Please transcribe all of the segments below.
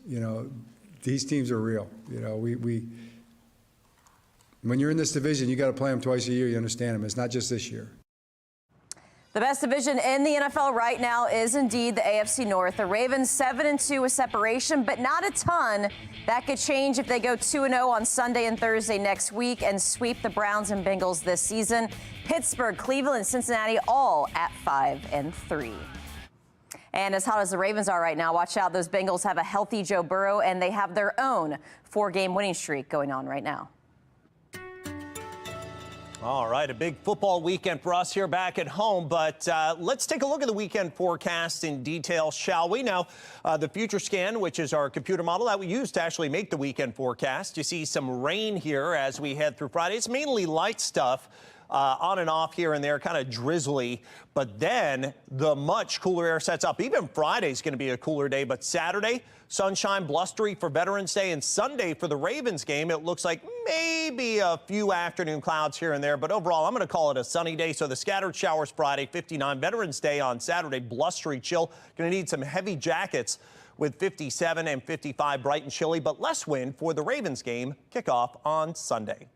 You know, these teams are real. You know, when you're in this division, you got to play them twice a year. You understand them. It's not just this year. The best division in the NFL right now is indeed the AFC North. The Ravens 7-2 with separation, but not a ton. That could change if they go 2-0 on Sunday and Thursday next week and sweep the Browns and Bengals this season. Pittsburgh, Cleveland, and Cincinnati all at 5-3. And as hot as the Ravens are right now, watch out. Those Bengals have a healthy Joe Burrow, and they have their own 4-game winning streak going on right now. All right, a big football weekend for us here back at home, but let's take a look at the weekend forecast in detail, shall we? Now, the Future Scan, which is our computer model that we use to actually make the weekend forecast, you see some rain here as we head through Friday. It's mainly light stuff. On and off here and there, kind of drizzly. But then the much cooler air sets up. Even Friday is going to be a cooler day, but Saturday, sunshine, blustery for Veterans Day, and Sunday for the Ravens game, it looks like maybe a few afternoon clouds here and there. But overall, I'm going to call it a sunny day. So the scattered showers Friday, 59. Veterans Day on Saturday, blustery chill. Going to need some heavy jackets with 57 and 55, bright and chilly, but less wind for the Ravens game kickoff on Sunday.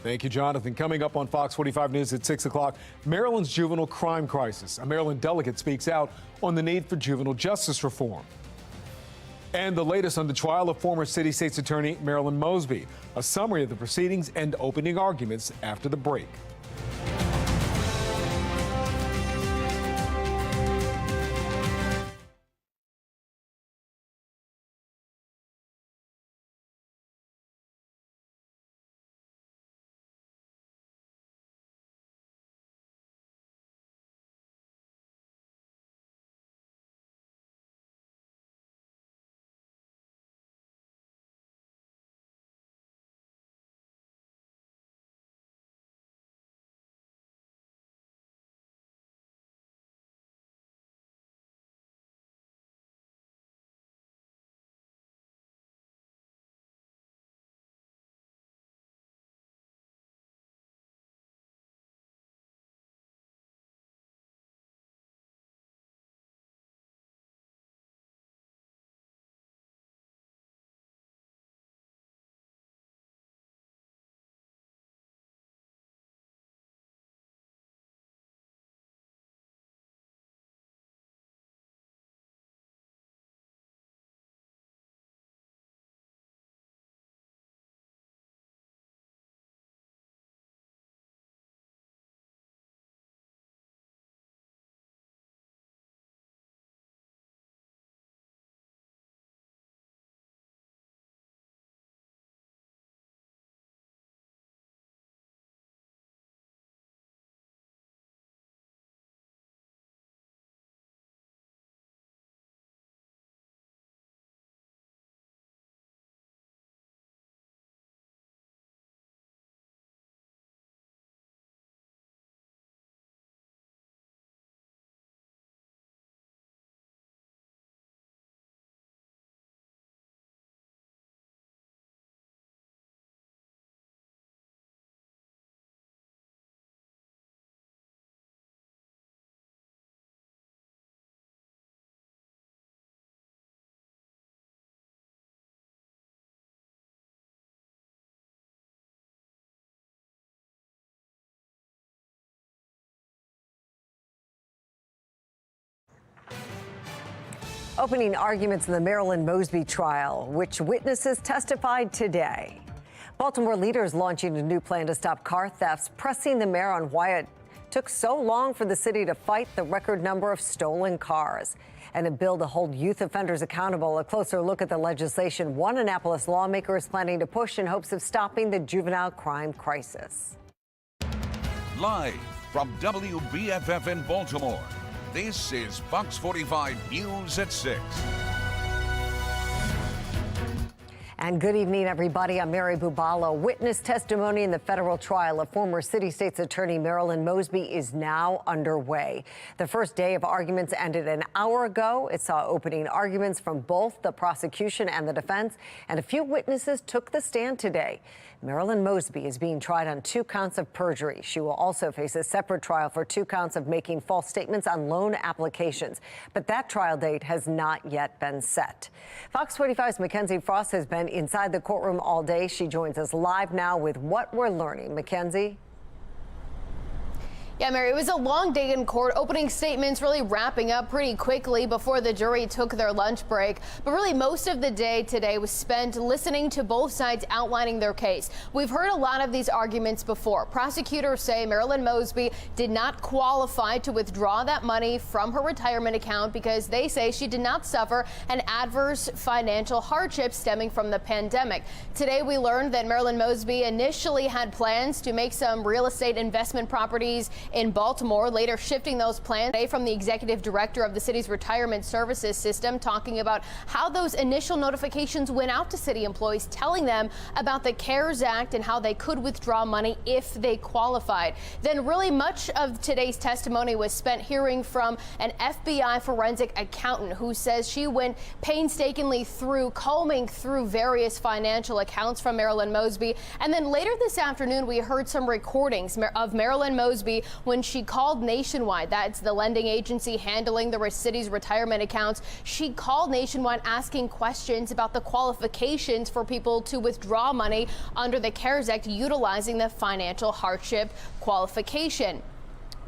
Thank you, Jonathan. Coming up on Fox 45 News at 6 o'clock, Maryland's juvenile crime crisis. A Maryland delegate speaks out on the need for juvenile justice reform. And the latest on the trial of former City State's Attorney Marilyn Mosby. A summary of the proceedings and opening arguments after the break. Opening arguments in the Marilyn Mosby trial, which witnesses testified today. Baltimore leaders launching a new plan to stop car thefts, pressing the mayor on why it took so long for the city to fight the record number of stolen cars. And a bill to hold youth offenders accountable. A closer look at the legislation one Annapolis lawmaker is planning to push in hopes of stopping the juvenile crime crisis. Live from WBFF in Baltimore, this is Fox 45 News at 6. And good evening, everybody. I'm Mary Bubalo. Witness testimony in the federal trial of former City States Attorney Marilyn Mosby is now underway. The first day of arguments ended an hour ago. It saw opening arguments from both the prosecution and the defense, and a few witnesses took the stand today. Marilyn Mosby is being tried on 2 counts of perjury. She will also face a separate trial for 2 counts of making false statements on loan applications. But that trial date has not yet been set. Fox 45's Mackenzie Frost has been inside the courtroom all day. She joins us live now with what we're learning. Mackenzie? Yeah, Mary, it was a long day in court, opening statements really wrapping up pretty quickly before the jury took their lunch break. But really, most of the day today was spent listening to both sides outlining their case. We've heard a lot of these arguments before. Prosecutors say Marilyn Mosby did not qualify to withdraw that money from her retirement account because they say she did not suffer an adverse financial hardship stemming from the pandemic. Today, we learned that Marilyn Mosby initially had plans to make some real estate investment properties in Baltimore, later shifting those plans away from the executive director of the city's retirement services system, talking about how those initial notifications went out to city employees, telling them about the CARES Act and how they could withdraw money if they qualified. Then really much of today's testimony was spent hearing from an FBI forensic accountant who says she went painstakingly through combing through various financial accounts from Marilyn Mosby. And then later this afternoon, we heard some recordings of Marilyn Mosby when she called Nationwide. That's the lending agency handling the city's retirement accounts. She called Nationwide asking questions about the qualifications for people to withdraw money under the CARES Act utilizing the financial hardship qualification.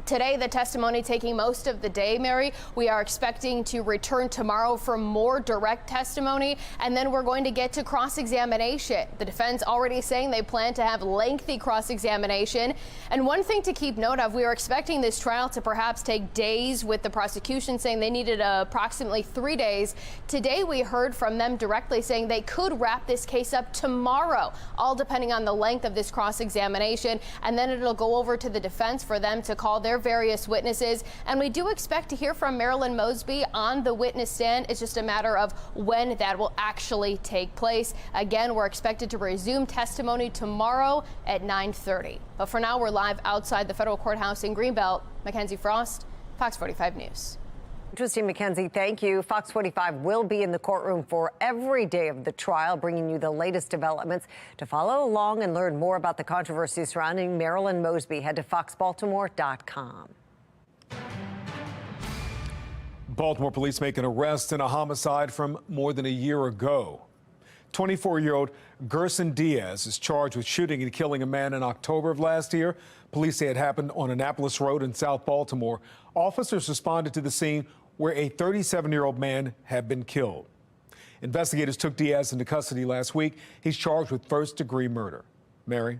Today, the testimony taking most of the day, Mary. We are expecting to return tomorrow for more direct testimony, and then we're going to get to cross-examination. The defense already saying they plan to have lengthy cross-examination. And one thing to keep note of, we are expecting this trial to perhaps take days, with the prosecution saying they needed approximately 3 days. Today, we heard from them directly saying they could wrap this case up tomorrow, all depending on the length of this cross-examination. And then it'll go over to the defense for them to call their various witnesses, and we do expect to hear from Marilyn Mosby on the witness stand. It's just a matter of when that will actually take place. Again, we're expected to resume testimony tomorrow at 9:30. But for now, we're live outside the federal courthouse in Greenbelt. Mackenzie Frost, Fox 45 News. Interesting, Mackenzie. Thank you. Fox 45 will be in the courtroom for every day of the trial, bringing you the latest developments. To follow along and learn more about the controversy surrounding Marilyn Mosby, head to foxbaltimore.com. Baltimore police make an arrest in a homicide from more than a year ago. 24-year-old Gerson Diaz is charged with shooting and killing a man in October of last year. Police say it happened on Annapolis Road in South Baltimore. Officers responded to the scene where a 37-year-old man had been killed. Investigators took Diaz into custody last week. He's charged with first-degree murder. Mary?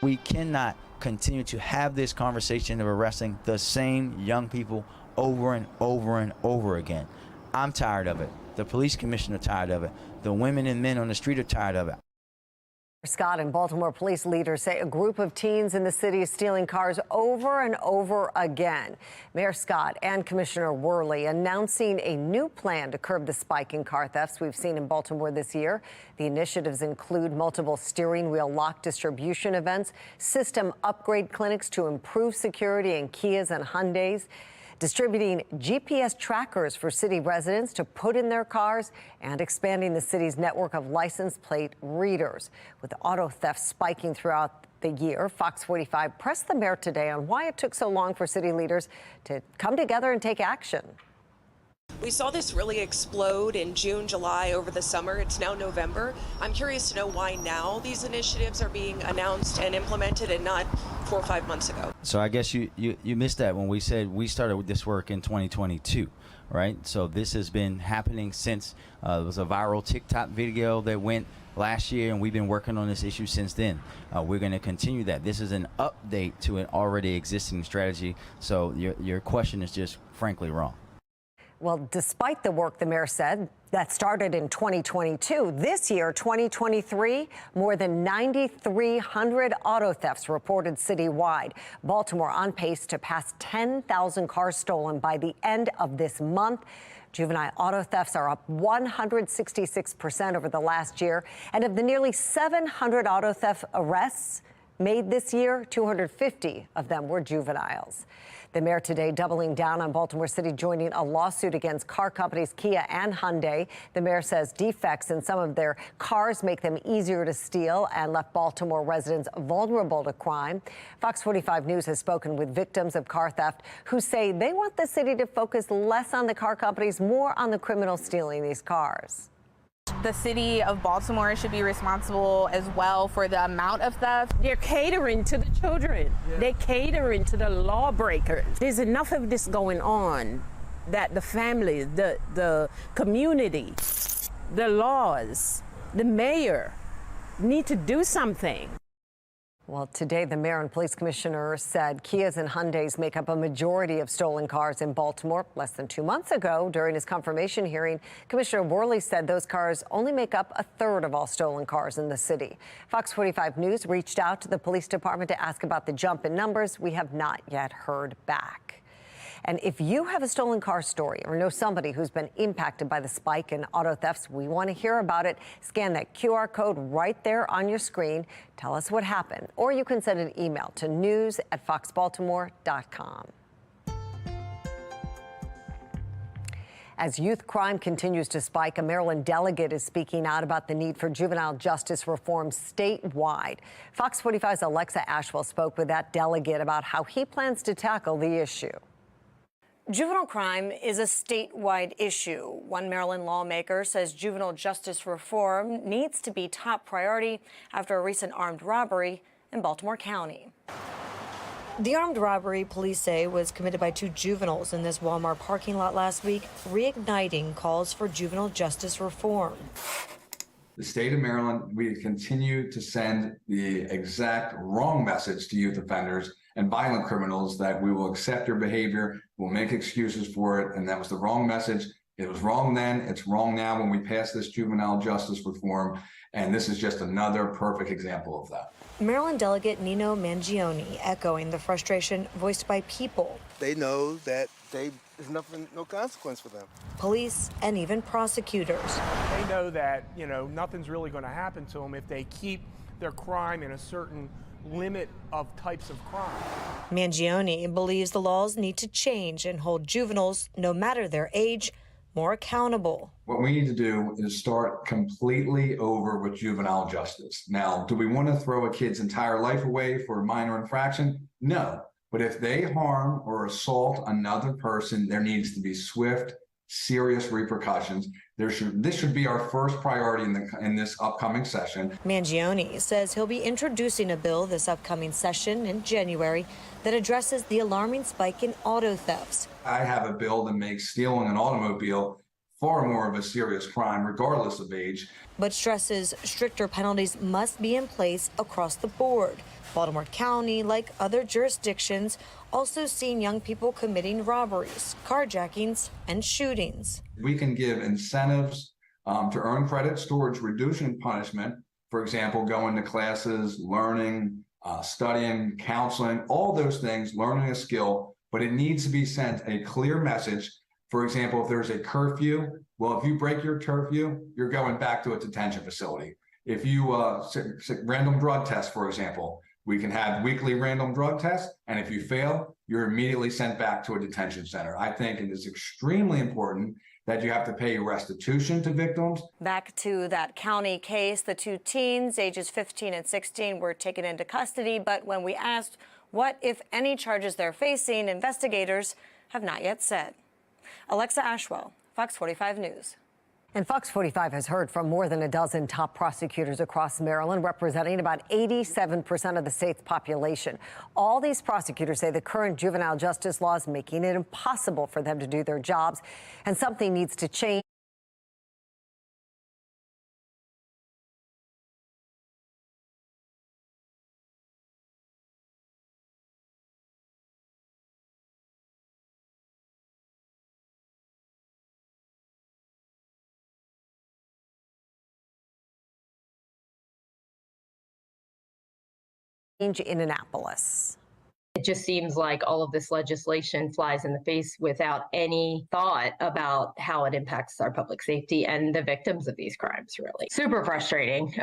We cannot continue to have this conversation of arresting the same young people over and over and over again. I'm tired of it. The police commissioner tired of it. The women and men on the street are tired of it. Scott and Baltimore police leaders say a group of teens in the city is stealing cars over and over again. Mayor Scott and Commissioner Worley announcing a new plan to curb the spike in car thefts we've seen in Baltimore this year. The initiatives include multiple steering wheel lock distribution events, system upgrade clinics to improve security in Kias and Hyundais, distributing GPS trackers for city residents to put in their cars, and expanding the city's network of license plate readers. With auto theft spiking throughout the year, Fox 45 pressed the mayor today on why it took so long for city leaders to come together and take action. We saw this really explode in June, July, over the summer. It's now November. I'm curious to know why now these initiatives are being announced and implemented and not 4 or 5 months ago. So I guess you missed that when we said we started with this work in 2022, right? So this has been happening since there was a viral TikTok video that went last year, and we've been working on this issue since then. We're going to continue that. This is an update to an already existing strategy. So your question is just frankly wrong. Well, despite the work the mayor said that started in 2022, this year, 2023, more than 9,300 auto thefts reported citywide. Baltimore on pace to pass 10,000 cars stolen by the end of this month. Juvenile auto thefts are up 166% over the last year. And of the nearly 700 auto theft arrests made this year, 250 of them were juveniles. The mayor today doubling down on Baltimore City joining a lawsuit against car companies Kia and Hyundai. The mayor says defects in some of their cars make them easier to steal and left Baltimore residents vulnerable to crime. Fox 45 News has spoken with victims of car theft who say they want the city to focus less on the car companies, more on the criminals stealing these cars. The city of Baltimore should be responsible as well for the amount of theft. They're catering to the children. Yeah. They're catering to the lawbreakers. There's enough of this going on that the families, the community, the laws, the mayor need to do something. Well, today the mayor and police commissioner said Kias and Hyundais make up a majority of stolen cars in Baltimore. Less than 2 months ago, during his confirmation hearing, Commissioner Worley said those cars only make up a third of all stolen cars in the city. Fox 45 News reached out to the police department to ask about the jump in numbers. We have not yet heard back. And if you have a stolen car story or know somebody who's been impacted by the spike in auto thefts, we want to hear about it. Scan that QR code right there on your screen. Tell us what happened. Or you can send an email to news@foxbaltimore.com. As youth crime continues to spike, a Maryland delegate is speaking out about the need for juvenile justice reform statewide. Fox 45's Alexa Ashwell spoke with that delegate about how he plans to tackle the issue. Juvenile crime is a statewide issue. One Maryland lawmaker says juvenile justice reform needs to be top priority after a recent armed robbery in Baltimore County. The armed robbery, police say, was committed by two juveniles in this Walmart parking lot last week, reigniting calls for juvenile justice reform. The state of Maryland, we continue to send the exact wrong message to youth offenders and violent criminals that we will accept your behavior, we'll make excuses for it, and that was the wrong message. It was wrong then, it's wrong now when we pass this juvenile justice reform, and this is just another perfect example of that. Maryland Delegate Nino Mangione echoing the frustration voiced by people. They know that there's no consequence for them. Police and even prosecutors. They know that, nothing's really going to happen to them if they keep their crime in a certain limit of types of crime. Mangione believes the laws need to change and hold juveniles, no matter their age, more accountable. What we need to do is start completely over with juvenile justice. Now, do we want to throw a kid's entire life away for a minor infraction? No. But if they harm or assault another person, there needs to be swift, serious repercussions. This should be our first priority in this upcoming session. Mangione says he'll be introducing a bill this upcoming session in January that addresses the alarming spike in auto thefts. I have a bill that makes stealing an automobile far more of a serious crime, regardless of age. But stresses stricter penalties must be in place across the board. Baltimore County, like other jurisdictions, also seen young people committing robberies, carjackings, and shootings. We can give incentives to earn credits towards reducing punishment. For example, going to classes, learning, studying, counseling, all those things, learning a skill, but it needs to be sent a clear message. For example, if there's a curfew, well, if you break your curfew, you're going back to a detention facility. If you random drug test, for example, we can have weekly random drug tests, and if you fail, you're immediately sent back to a detention center. I think it is extremely important that you have to pay restitution to victims. Back to that county case, the two teens, ages 15 and 16, were taken into custody, but when we asked what, if any, charges they're facing, investigators have not yet said. Alexa Ashwell, Fox 45 News. And Fox 45 has heard from more than a dozen top prosecutors across Maryland, representing about 87% of the state's population. All these prosecutors say the current juvenile justice law is making it impossible for them to do their jobs, and something needs to change. in Annapolis. It just seems like all of this legislation flies in the face without any thought about how it impacts our public safety and the victims of these crimes, really. Super frustrating.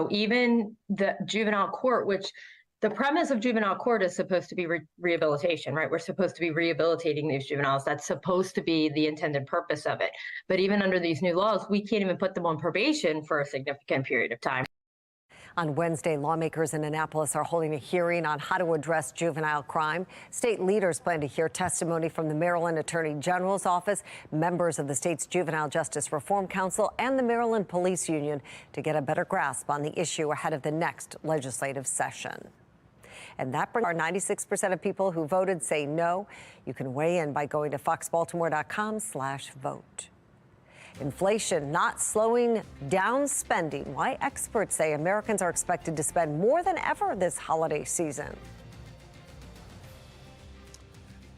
Even the juvenile court, which the premise of juvenile court is supposed to be rehabilitation, right? We're supposed to be rehabilitating these juveniles. That's supposed to be the intended purpose of it. But even under these new laws, we can't even put them on probation for a significant period of time. On Wednesday, lawmakers in Annapolis are holding a hearing on how to address juvenile crime. State leaders plan to hear testimony from the Maryland Attorney General's office, members of the state's Juvenile Justice Reform Council, and the Maryland Police Union to get a better grasp on the issue ahead of the next legislative session. And that brings our 96% of people who voted say no. You can weigh in by going to foxbaltimore.com/vote. Inflation not slowing down spending. Why experts say Americans are expected to spend more than ever this holiday season.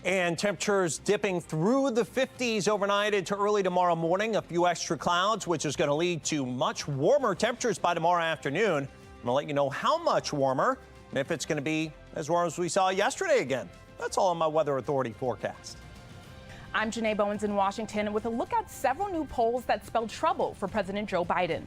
And temperatures dipping through the 50s overnight into early tomorrow morning. A few extra clouds, which is going to lead to much warmer temperatures by tomorrow afternoon. I'm going to let you know how much warmer and if it's going to be as warm as we saw yesterday again. That's all on my Weather Authority forecast. I'm Janae Bowens in Washington with a look at several new polls that spell trouble for President Joe Biden.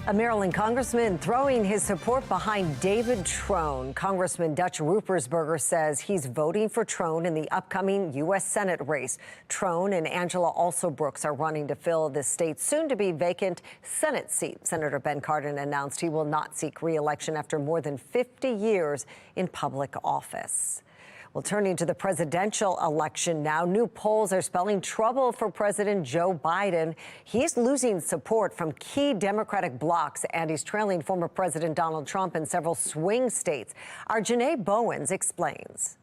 A Maryland congressman throwing his support behind David Trone. Congressman Dutch Ruppersberger says he's voting for Trone in the upcoming U.S. Senate race. Trone and Angela Alsobrooks are running to fill the state's soon-to-be vacant Senate seat. Senator Ben Cardin announced he will not seek re-election after more than 50 years in public office. Well, turning to the presidential election now, new polls are spelling trouble for President Joe Biden. He's losing support from key Democratic blocs, and he's trailing former President Donald Trump in several swing states. Our Janae Bowens explains.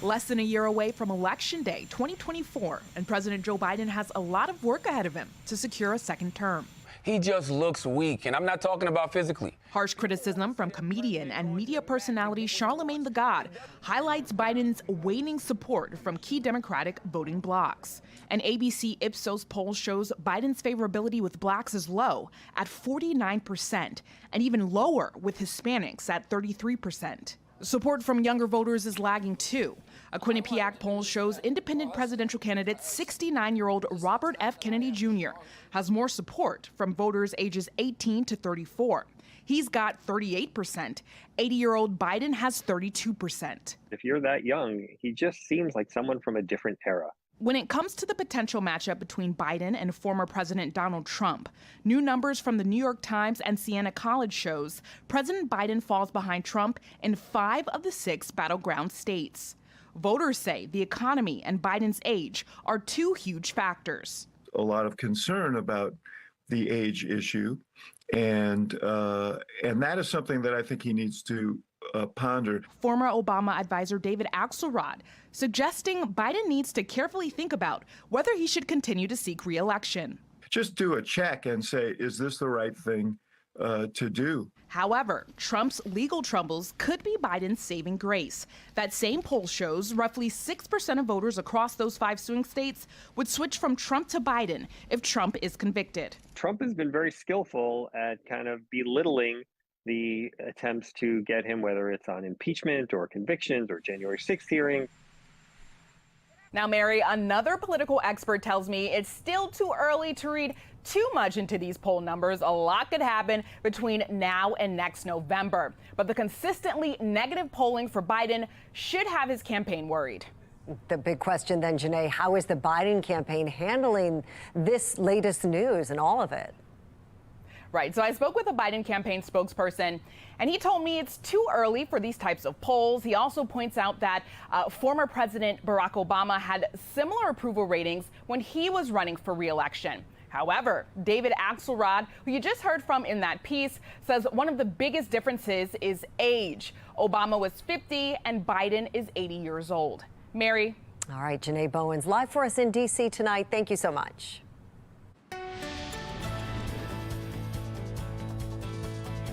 Less than a year away from Election Day 2024, and President Joe Biden has a lot of work ahead of him to secure a second term. he just looks weak. And I'm not talking about physically. Harsh criticism from comedian and media personality Charlemagne the God highlights Biden's waning support from key Democratic voting blocs. An ABC Ipsos poll shows Biden's favorability with blacks is low at 49%, and even lower with Hispanics at 33%. Support from younger voters is lagging too. A Quinnipiac poll shows independent presidential candidate 69-year-old Robert F. Kennedy Jr. has more support from voters ages 18 to 34. He's got 38%. 80-year-old Biden has 32%. If you're that young, he just seems like someone from a different era. When it comes to the potential matchup between Biden and former President Donald Trump, new numbers from the New York Times and Siena College shows President Biden falls behind Trump in 5 of the 6 battleground states. Voters say the economy and Biden's age are 2 huge factors. A lot of concern about the age issue, and that is something that I think he needs to ponder. Former Obama advisor David Axelrod suggesting Biden needs to carefully think about whether he should continue to seek re-election. Just do a check and say, is this the right thing to do? However, Trump's legal troubles could be Biden's saving grace. That same poll shows roughly 6% of voters across those 5 swing states would switch from Trump to Biden if Trump is convicted. Trump has been very skillful at kind of belittling the attempts to get him, whether it's on impeachment or convictions or January 6th hearing. Now, Mary, another political expert tells me it's still too early to read too much into these poll numbers. A lot could happen between now and next November. But the consistently negative polling for Biden should have his campaign worried. The big question then, Janae, how is the Biden campaign handling this latest news and all of it? Right. So I spoke with a Biden campaign spokesperson, and he told me it's too early for these types of polls. He also points out that former President Barack Obama had similar approval ratings when he was running for re-election. However, David Axelrod, who you just heard from in that piece, says one of the biggest differences is age. Obama was 50 and Biden is 80 years old. Mary. All right, Janae Bowens, live for us in D.C. tonight. Thank you so much.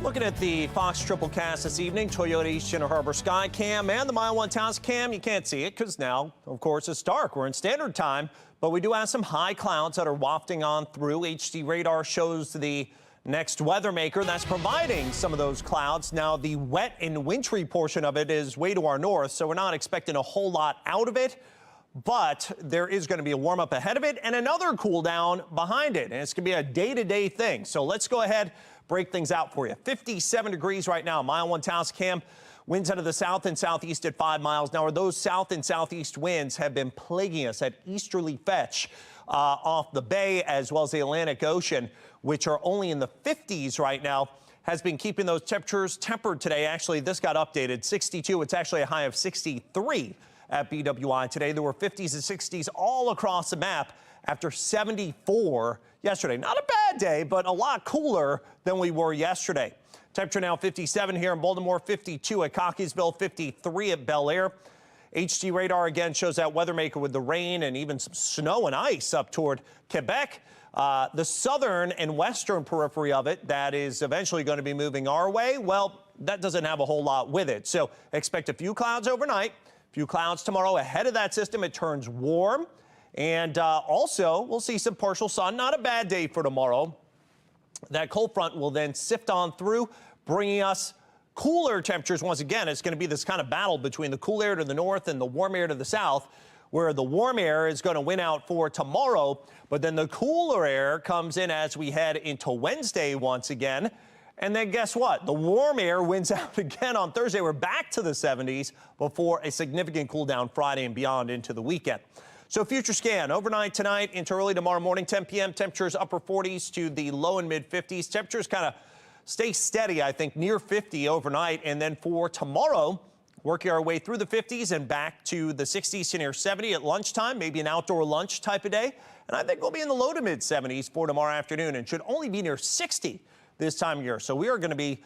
Looking at the Fox triple cast this evening, Toyota East Inner Harbor Sky Cam and the Mile One Towns Cam. You can't see it because now, of course, it's dark. We're in standard time, but we do have some high clouds that are wafting on through. HD radar shows the next weather maker that's providing some of those clouds. Now, the wet and wintry portion of it is way to our north, so we're not expecting a whole lot out of it. But there is going to be a warm up ahead of it and another cool down behind it. And it's going to be a day-to-day thing. So let's go ahead, break things out for you. 57 degrees right now. Mile One Towns Cam. Winds out of the south and southeast at 5 miles. Now, those south and southeast winds have been plaguing us at easterly fetch off the bay as well as the Atlantic Ocean, which are only in the 50s right now, has been keeping those temperatures tempered today. Actually, this got updated. 62. It's actually a high of 63. At BWI today. There were 50s and 60s all across the map after 74 yesterday. Not a bad day, but a lot cooler than we were yesterday. Temperature now 57 here in Baltimore, 52 at Cockeysville, 53 at Bel Air. HD radar again shows that weather maker with the rain and even some snow and ice up toward Quebec. The southern and western periphery of it that is eventually going to be moving our way. Well, that doesn't have a whole lot with it. So expect a few clouds overnight. Few clouds tomorrow. Ahead of that system, it turns warm. And also, we'll see some partial sun. Not a bad day for tomorrow. That cold front will then sift on through, bringing us cooler temperatures. Once again, it's going to be this kind of battle between the cool air to the north and the warm air to the south, where the warm air is going to win out for tomorrow. But then the cooler air comes in as we head into Wednesday once again. And then guess what? The warm air wins out again on Thursday. We're back to the 70s before a significant cool down Friday and beyond into the weekend. So future scan overnight tonight into early tomorrow morning, 10 p.m. Temperatures upper 40s to the low and mid 50s. Temperatures kind of stay steady, I think, near 50 overnight. And then for tomorrow, working our way through the 50s and back to the 60s to near 70 at lunchtime, maybe an outdoor lunch type of day. And I think we'll be in the low to mid 70s for tomorrow afternoon and should only be near 60 this time of year. So we are going to be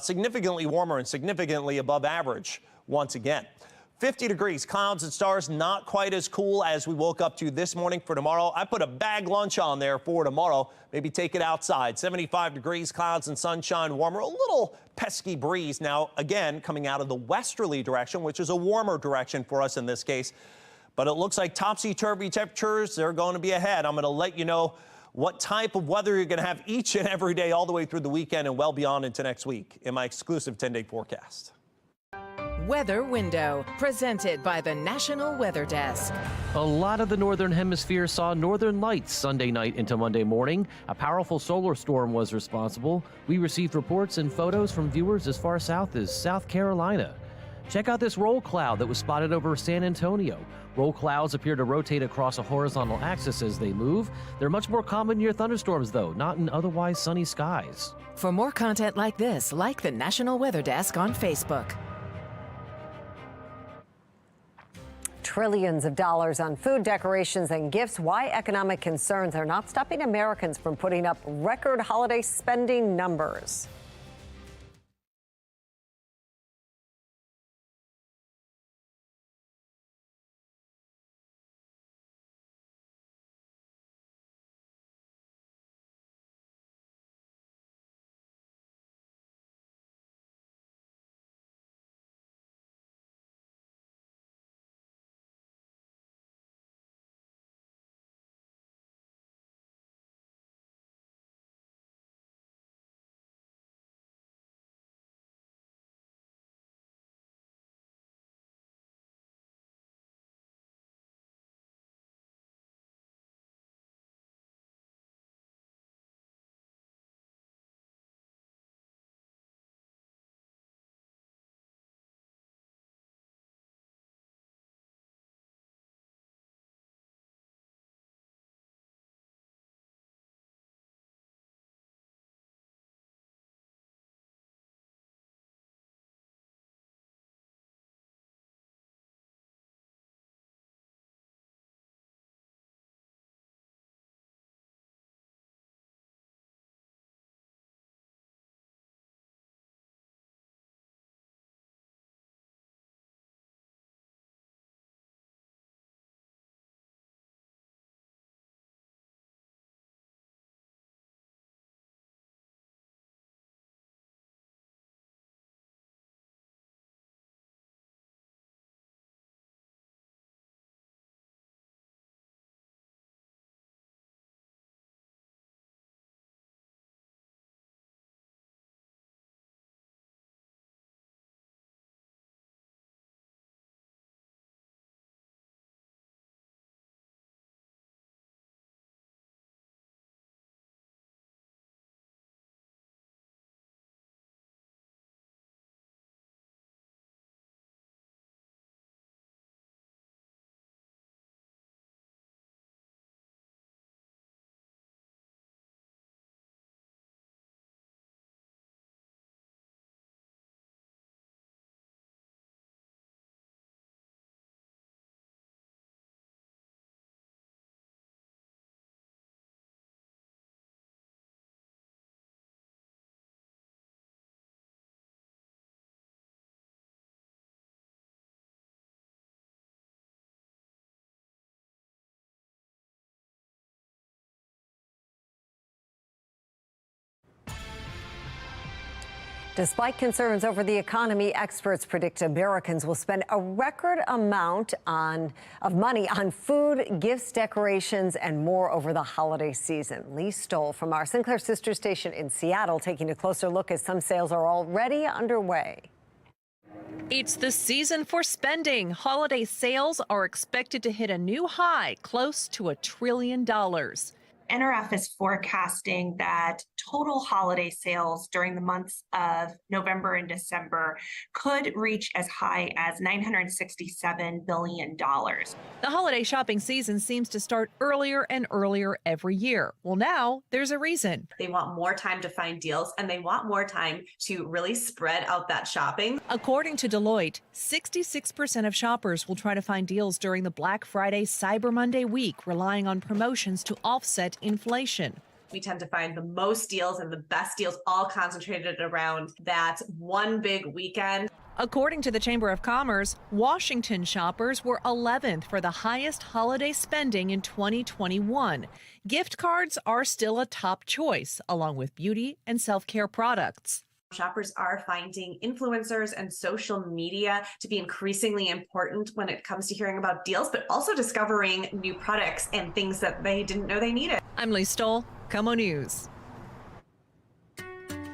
significantly warmer and significantly above average once again. 50 degrees, clouds and stars, not quite as cool as we woke up to this morning. For tomorrow, I put a bag lunch on there for tomorrow. Maybe take it outside. 75 degrees, clouds and sunshine, warmer. A little pesky breeze now, again, coming out of the westerly direction, which is a warmer direction for us in this case. But it looks like topsy-turvy temperatures, they're going to be ahead. I'm going to let you know what type of weather you're going to have each and every day all the way through the weekend and well beyond into next week in my exclusive 10-day forecast. Weather Window, presented by the National Weather Desk. A lot of the northern hemisphere saw northern lights Sunday night into Monday morning. A powerful solar storm was responsible. We received reports and photos from viewers as far south as South Carolina. Check out this roll cloud that was spotted over San Antonio. Roll clouds appear to rotate across a horizontal axis as they move. They're much more common near thunderstorms, though, not in otherwise sunny skies. For more content like this, like the National Weather Desk on Facebook. Trillions of dollars on food, decorations, and gifts. Why economic concerns are not stopping Americans from putting up record holiday spending numbers. Despite concerns over the economy, experts predict Americans will spend a record amount of money on food, gifts, decorations, and more over the holiday season. Lee Stoll from our Sinclair sister station in Seattle taking a closer look as some sales are already underway. It's the season for spending. Holiday sales are expected to hit a new high, close to $1 trillion. NRF is forecasting that total holiday sales during the months of November and December could reach as high as $967 billion. The holiday shopping season seems to start earlier and earlier every year. Well, now there's a reason. They want more time to find deals, and they want more time to really spread out that shopping. According to Deloitte, 66% of shoppers will try to find deals during the Black Friday Cyber Monday week, relying on promotions to offset inflation. We tend to find the most deals and the best deals all concentrated around that one big weekend. According to the Chamber of Commerce, Washington shoppers were 11th for the highest holiday spending in 2021. Gift cards are still a top choice, along with beauty and self-care products. Shoppers are finding influencers and social media to be increasingly important when it comes to hearing about deals, but also discovering new products and things that they didn't know they needed. I'm Lee Stoll, KOMO News.